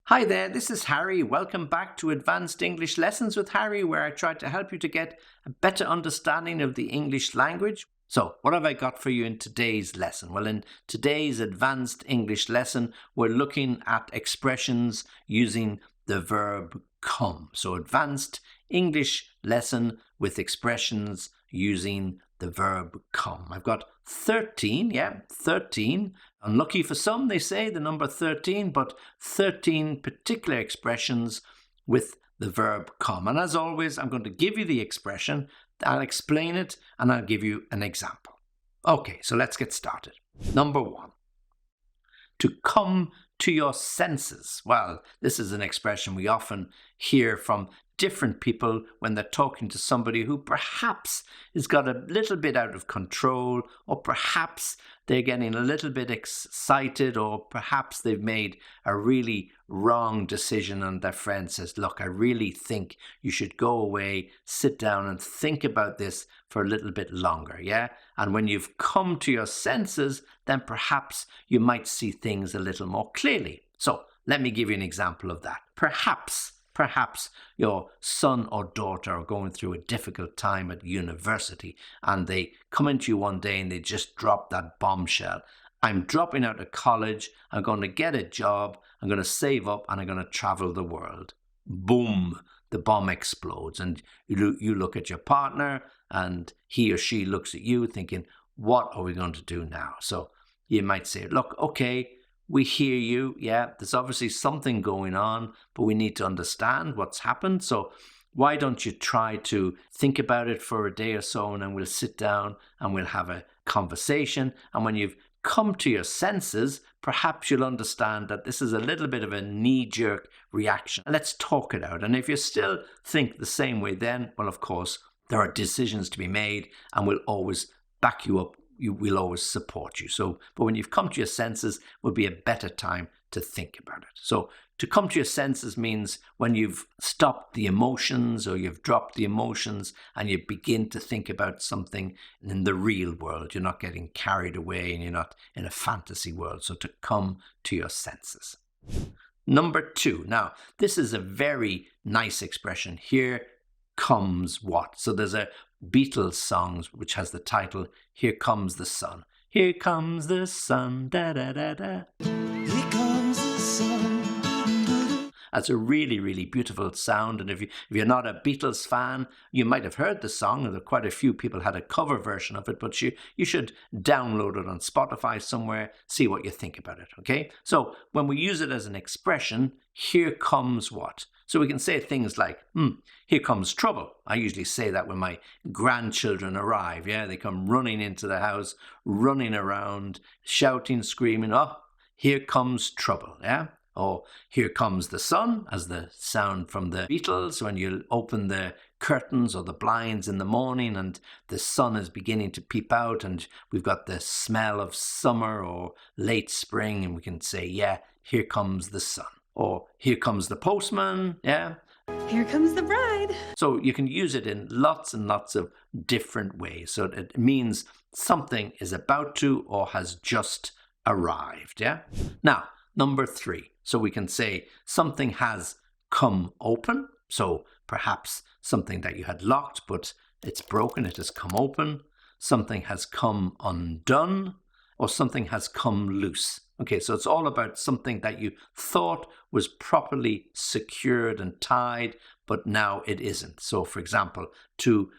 Hi there, this is Harry. Welcome back to Advanced English Lessons with Harry, where I try to help you to get a better understanding of the English language. So, what have I got for you in today's lesson? Well, in today's Advanced English lesson, we're looking at expressions using the verb come. So, Advanced English lesson with expressions using the verb come. I've got 13, 13. Unlucky for some, they say, the number 13, but 13 particular expressions with the verb come. And as always, I'm going to give you the expression, I'll explain it, and I'll give you an example. Okay, so let's get started. Number 1, to come to your senses. Well, this is an expression we often hear from different people when they're talking to somebody who perhaps has got a little bit out of control, or perhaps they're getting a little bit excited, or perhaps they've made a really wrong decision and their friend says, look, I really think you should go away, sit down and think about this for a little bit longer, yeah? And when you've come to your senses, then perhaps you might see things a little more clearly. So let me give you an example of that. Perhaps your son or daughter are going through a difficult time at university and they come into you one day and they just drop that bombshell. I'm dropping out of college, I'm going to get a job, I'm going to save up and I'm going to travel the world. Boom, the bomb explodes and you look at your partner and he or she looks at you thinking, what are we going to do now? So you might say, look, okay, we hear you, yeah, there's obviously something going on, but we need to understand what's happened. So why don't you try to think about it for a day or so, and then we'll sit down and we'll have a conversation. And when you've come to your senses, perhaps you'll understand that this is a little bit of a knee-jerk reaction. Let's talk it out. And if you still think the same way then, well, of course, there are decisions to be made and we'll always back you up. We'll always support you. So, but when you've come to your senses, will be a better time to think about it. So to come to your senses means when you've stopped the emotions or you've dropped the emotions and you begin to think about something in the real world. You're not getting carried away and you're not in a fantasy world. So to come to your senses. Number 2. Now, this is a very nice expression. Here comes what? So there's a Beatles song which has the title, Here Comes the Sun. Here comes the sun, da da da da. Here comes the sun. That's a really, really beautiful sound. And if you're not a Beatles fan, you might have heard the song. And quite a few people had a cover version of it, but you should download it on Spotify somewhere, see what you think about it, okay? So when we use it as an expression, here comes what? So we can say things like, here comes trouble. I usually say that when my grandchildren arrive. Yeah, they come running into the house, running around, shouting, screaming, oh, here comes trouble. Yeah. Or here comes the sun, as the sound from the Beatles when you open the curtains or the blinds in the morning and the sun is beginning to peep out and we've got the smell of summer or late spring and we can say, yeah, here comes the sun. Or here comes the postman, yeah. Here comes the bride. So you can use it in lots and lots of different ways. So it means something is about to or has just arrived, yeah. Now, number 3. So we can say something has come open. So perhaps something that you had locked, but it's broken, it has come open. Something has come undone, or something has come loose. Okay, so it's all about something that you thought was properly secured and tied, but now it isn't. So, for example, to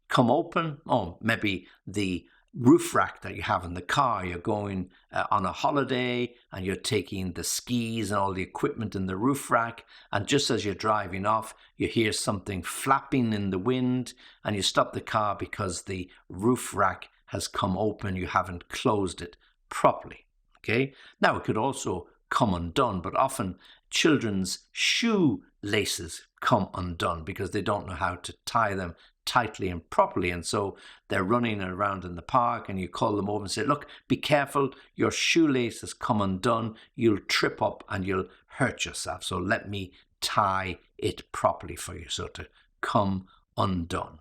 come open, maybe the roof rack that you have in the car, you're going on a holiday and you're taking the skis and all the equipment in the roof rack, and just as you're driving off, you hear something flapping in the wind and you stop the car because the roof rack has come open, you haven't closed it properly. Okay. Now it could also come undone, but often children's shoe laces come undone because they don't know how to tie them tightly and properly. And so they're running around in the park and you call them over and say, look, be careful, your shoelace has come undone. You'll trip up and you'll hurt yourself. So let me tie it properly for you. So to come undone.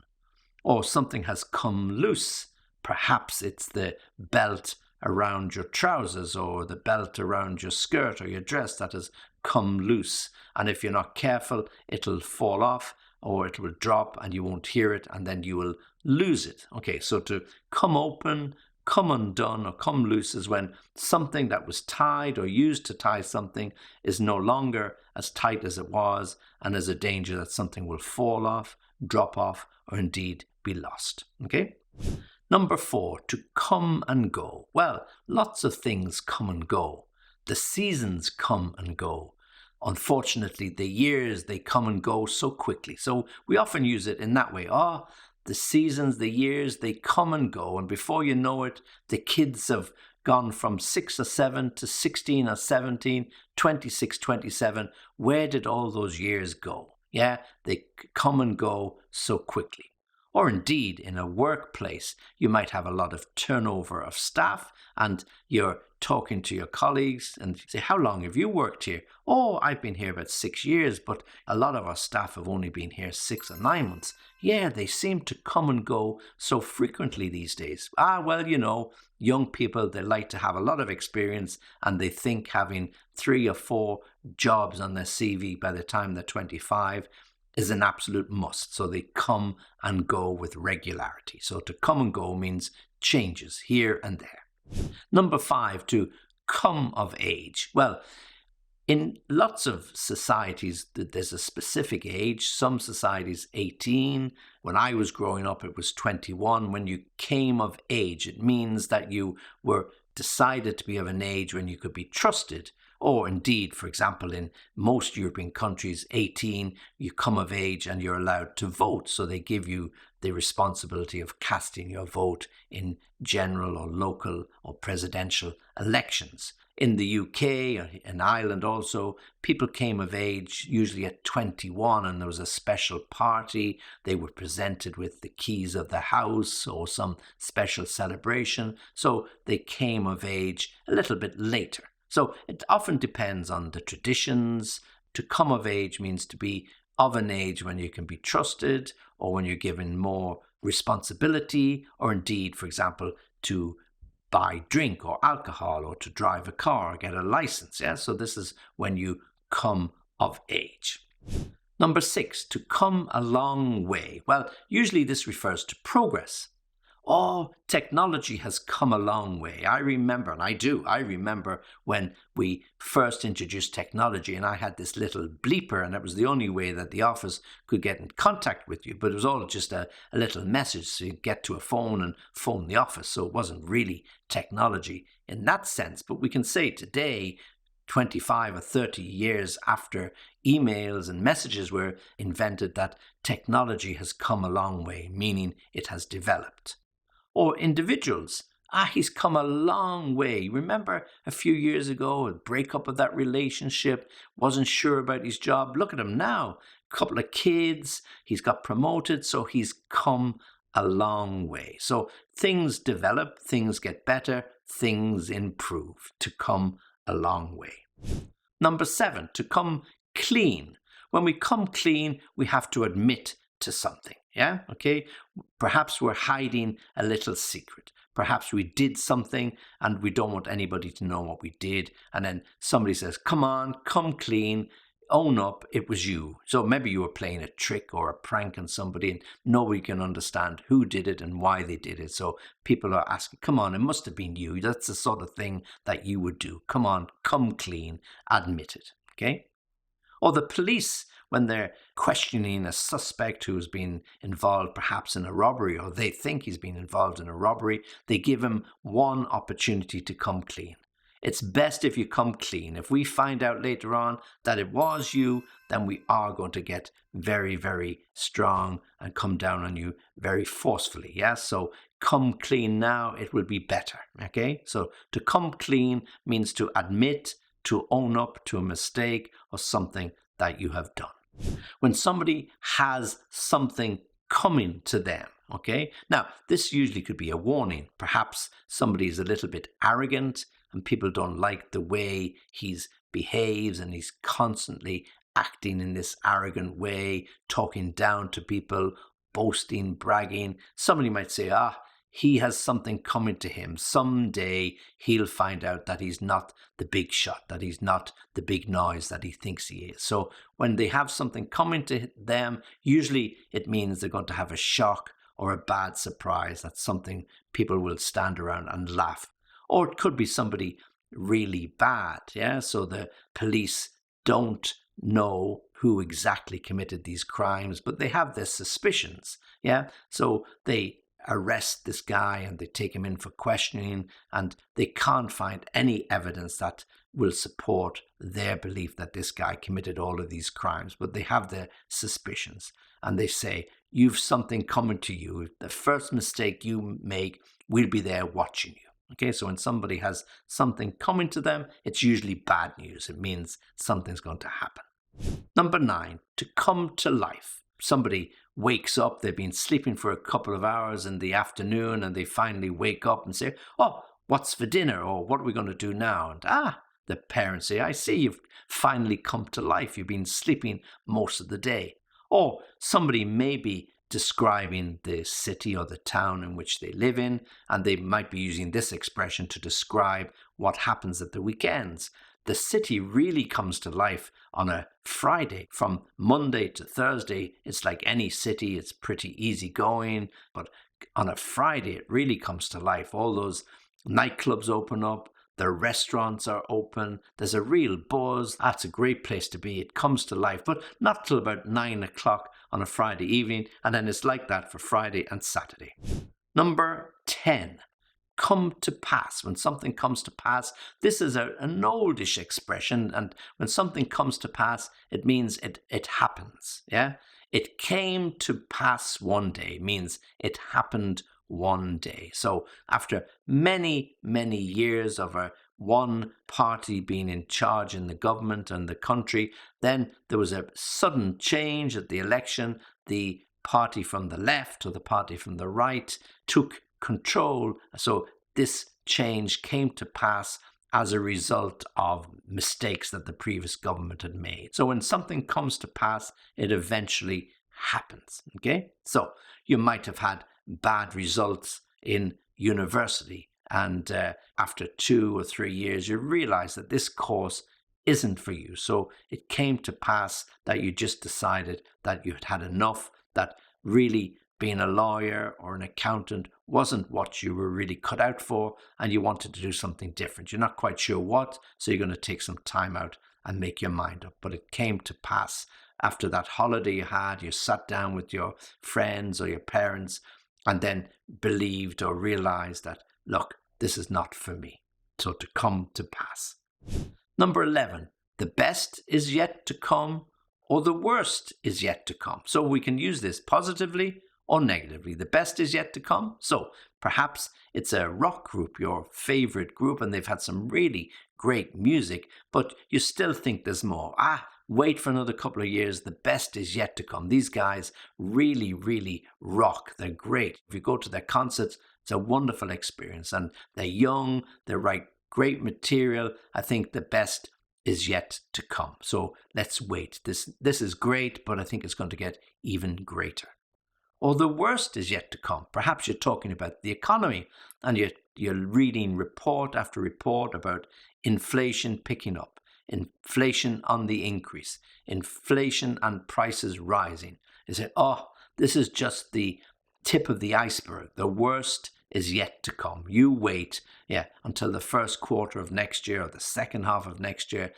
Or something has come loose. Perhaps it's the belt around your trousers or the belt around your skirt or your dress that has come loose. And if you're not careful, it'll fall off or it will drop and you won't hear it and then you will lose it. Okay, so to come open, come undone, or come loose is when something that was tied or used to tie something is no longer as tight as it was, and there's a danger that something will fall off, drop off, or indeed be lost. Okay? Number 4, to come and go. Well, lots of things come and go. The seasons come and go. Unfortunately, the years, they come and go so quickly. So we often use it in that way. The seasons, the years, they come and go. And before you know it, the kids have gone from 6 or 7 to 16 or 17, 26, 27. Where did all those years go? Yeah, they come and go so quickly. Or indeed, in a workplace, you might have a lot of turnover of staff and you're talking to your colleagues and say, how long have you worked here? Oh, I've been here about 6 years, but a lot of our staff have only been here 6 or 9 months. Yeah, they seem to come and go so frequently these days. Well, young people, they like to have a lot of experience and they think having 3 or 4 jobs on their CV by the time they're 25 is an absolute must. So they come and go with regularity. So to come and go means changes here and there. Number 5, to come of age. Well, in lots of societies, there's a specific age. Some societies, 18. When I was growing up, it was 21. When you came of age, it means that you were decided to be of an age when you could be trusted. Or indeed, for example, in most European countries, 18, you come of age and you're allowed to vote. So they give you the responsibility of casting your vote in general or local or presidential elections. In the UK and Ireland also, people came of age usually at 21 and there was a special party. They were presented with the keys of the house or some special celebration. So they came of age a little bit later. So it often depends on the traditions. To come of age means to be of an age when you can be trusted or when you're given more responsibility or indeed, for example, to buy drink or alcohol or to drive a car or get a license. Yeah? So this is when you come of age. Number 6, to come a long way. Well, usually this refers to progress. Technology has come a long way. I remember when we first introduced technology and I had this little bleeper and it was the only way that the office could get in contact with you. But it was all just a little message so you get to a phone and phone the office. So it wasn't really technology in that sense. But we can say today, 25 or 30 years after emails and messages were invented, that technology has come a long way, meaning it has developed. Or individuals, he's come a long way. Remember a few years ago, a breakup of that relationship, wasn't sure about his job. Look at him now, a couple of kids, he's got promoted, so he's come a long way. So things develop, things get better, things improve, to come a long way. Number 7, to come clean. When we come clean, we have to admit to something. Yeah, okay. Perhaps we're hiding a little secret. Perhaps we did something and we don't want anybody to know what we did. And then somebody says, come on, come clean, own up, it was you. So maybe you were playing a trick or a prank on somebody and nobody can understand who did it and why they did it. So people are asking, come on, it must have been you. That's the sort of thing that you would do. Come on, come clean, admit it. Okay. Or the police, when they're questioning a suspect who's been involved perhaps in a robbery, or they think he's been involved in a robbery, they give him one opportunity to come clean. It's best if you come clean. If we find out later on that it was you, then we are going to get very, very strong and come down on you very forcefully. Yeah, so come clean now, it will be better. Okay, so to come clean means to admit, to own up to a mistake or something that you have done. When somebody has something coming to them, okay? Now, this usually could be a warning. Perhaps somebody is a little bit arrogant and people don't like the way he behaves and he's constantly acting in this arrogant way, talking down to people, boasting, bragging. Somebody might say, he has something coming to him. Someday he'll find out that he's not the big shot, that he's not the big noise that he thinks he is. So when they have something coming to them, usually it means they're going to have a shock or a bad surprise. That's something people will stand around and laugh. Or it could be somebody really bad, yeah? So the police don't know who exactly committed these crimes, but they have their suspicions, yeah? So they arrest this guy and they take him in for questioning, and they can't find any evidence that will support their belief that this guy committed all of these crimes, but they have their suspicions, and they say, you've something coming to you. The first mistake you make, we'll be there watching you. Okay, so when somebody has something coming to them, it's usually bad news. It means something's going to happen. Number 9, to come to life. Somebody wakes up, they've been sleeping for a couple of hours in the afternoon, and they finally wake up and say, oh, what's for dinner? Or what are we going to do now? And the parents say, I see you've finally come to life. You've been sleeping most of the day. Or somebody may be describing the city or the town in which they live in, and they might be using this expression to describe what happens at the weekends. The city really comes to life on a Friday. From Monday to Thursday, it's like any city. It's pretty easy going. But on a Friday, it really comes to life. All those nightclubs open up. The restaurants are open. There's a real buzz. That's a great place to be. It comes to life, but not till about 9 o'clock on a Friday evening. And then it's like that for Friday and Saturday. Number 10. Come to pass. When something comes to pass, this is an oldish expression, and when something comes to pass, it means it happens. Yeah, it came to pass one day means it happened one day. So after many years of one party being in charge in the government and the country, then there was a sudden change at the election. The party from the left or the party from the right took control. So this change came to pass as a result of mistakes that the previous government had made. So when something comes to pass, it eventually happens. Okay? So you might have had bad results in university, and after 2 or 3 years, you realize that this course isn't for you. So it came to pass that you just decided that you had had enough, that really being a lawyer or an accountant wasn't what you were really cut out for, and you wanted to do something different. You're not quite sure what, so you're going to take some time out and make your mind up. But it came to pass. After that holiday you had, you sat down with your friends or your parents and then believed or realized that, look, this is not for me. So to come to pass. Number 11, the best is yet to come, or the worst is yet to come. So we can use this positively or negatively. The best is yet to come. So perhaps it's a rock group, your favorite group, and they've had some really great music, but you still think there's more. Wait for another couple of years. The best is yet to come. These guys really rock. They're great. If you go to their concerts, it's a wonderful experience, and they're young, they write great material. I think the best is yet to come. So let's wait. This is great, but I think it's going to get even greater. Or the worst is yet to come. Perhaps you're talking about the economy, and you're reading report after report about inflation picking up, inflation on the increase, inflation and prices rising. You say, this is just the tip of the iceberg. The worst is yet to come. You wait, until the first quarter of next year or the second half of next year.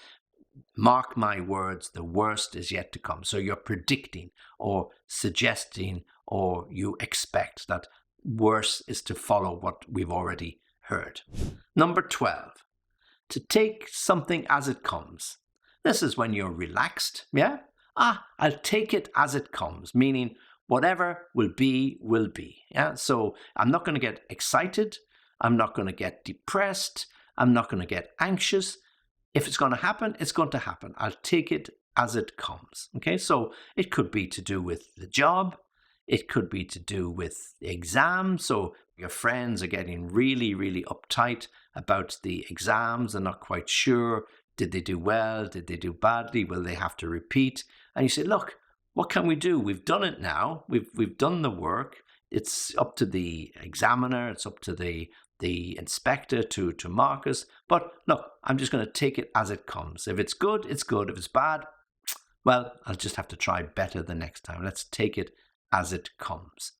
Mark my words, the worst is yet to come. So you're predicting or suggesting, or you expect that worse is to follow what we've already heard. Number 12, to take something as it comes. This is when you're relaxed, I'll take it as it comes, meaning whatever will be, will be. So I'm not going to get excited. I'm not going to get depressed. I'm not going to get anxious. If it's going to happen, it's going to happen. I'll take it as it comes. Okay, so it could be to do with the job. It could be to do with the exam. So your friends are getting really uptight about the exams. They're not quite sure. Did they do well? Did they do badly? Will they have to repeat? And you say, look, what can we do? We've done it now. We've done the work. It's up to the examiner, it's up to the inspector to mark us. But look, I'm just going to take it as it comes. If it's good, it's good. If it's bad, well, I'll just have to try better the next time. Let's take it as it comes.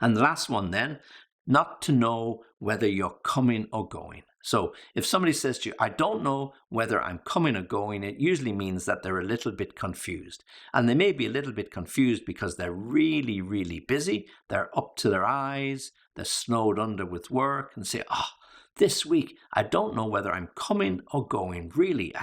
And the last one then, not to know whether you're coming or going. So if somebody says to you, I don't know whether I'm coming or going, it usually means that they're a little bit confused. And they may be a little bit confused because they're really, really busy. They're up to their eyes. They're snowed under with work and say, this week, I don't know whether I'm coming or going. Really,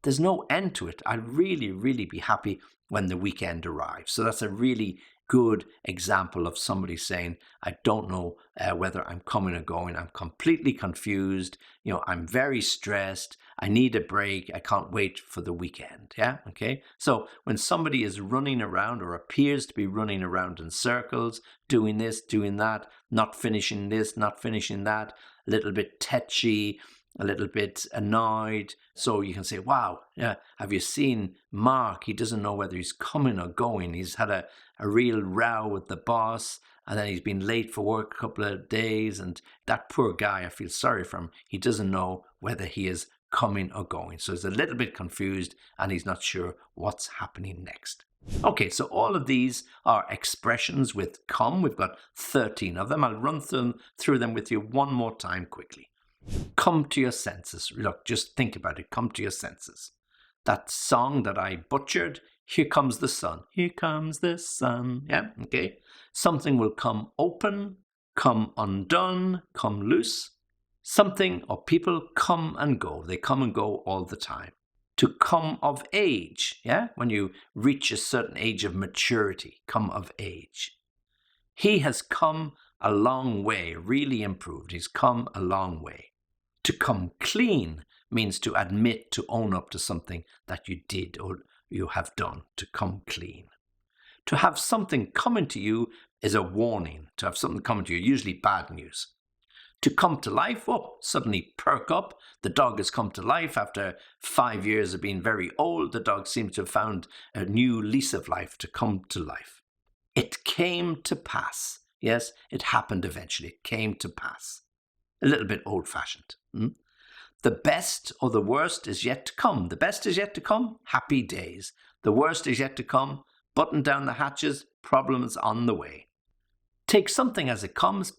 there's no end to it. I'll really, really be happy when the weekend arrives. So that's a really good example of somebody saying, I don't know whether I'm coming or going. I'm completely confused. I'm very stressed. I need a break. I can't wait for the weekend. Yeah. Okay. So when somebody is running around or appears to be running around in circles, doing this, doing that, not finishing this, not finishing that, a little bit tetchy, a little bit annoyed. So you can say, wow, have you seen Mark? He doesn't know whether he's coming or going. He's had a real row with the boss, and then he's been late for work a couple of days. And that poor guy, I feel sorry for him. He doesn't know whether he is coming or going. So he's a little bit confused and he's not sure what's happening next. Okay, so all of these are expressions with come. We've got 13 of them. I'll run through them with you one more time quickly. Come to your senses. Look, just think about it. Come to your senses. That song that I butchered, here comes the sun. Here comes the sun. Yeah, okay. Something will come open, come undone, come loose. Something or people come and go. They come and go all the time. To come of age, yeah? When you reach a certain age of maturity, come of age. He has come a long way, really improved. He's come a long way. To come clean means to admit, to own up to something that you did or you have done, to come clean. To have something coming to you is a warning. To have something coming to you, usually bad news. To come to life, suddenly perk up. The dog has come to life after 5 years of being very old. The dog seems to have found a new lease of life, to come to life. It came to pass. Yes, it happened eventually. It came to pass. A little bit old-fashioned. The best or the worst is yet to come. The best is yet to come. Happy days. The worst is yet to come. Button down the hatches. Problems on the way. Take something as it comes.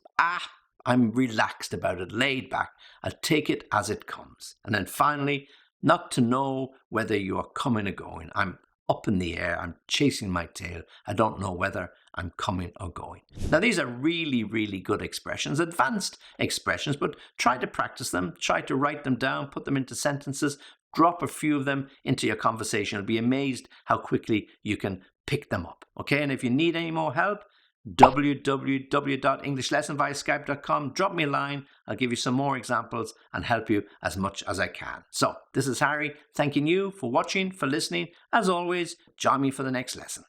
I'm relaxed about it, laid back. I'll take it as it comes. And then finally, not to know whether you are coming or going. I'm up in the air. I'm chasing my tail. I don't know whether I'm coming or going. Now, these are really, really good expressions, advanced expressions, but try to practice them. Try to write them down, put them into sentences, drop a few of them into your conversation. You'll be amazed how quickly you can pick them up. Okay, and if you need any more help, www.englishlessonviaskype.com. Drop me a line. I'll give you some more examples and help you as much as I can. So this is Harry, thanking you for watching, for listening. As always, join me for the next lesson.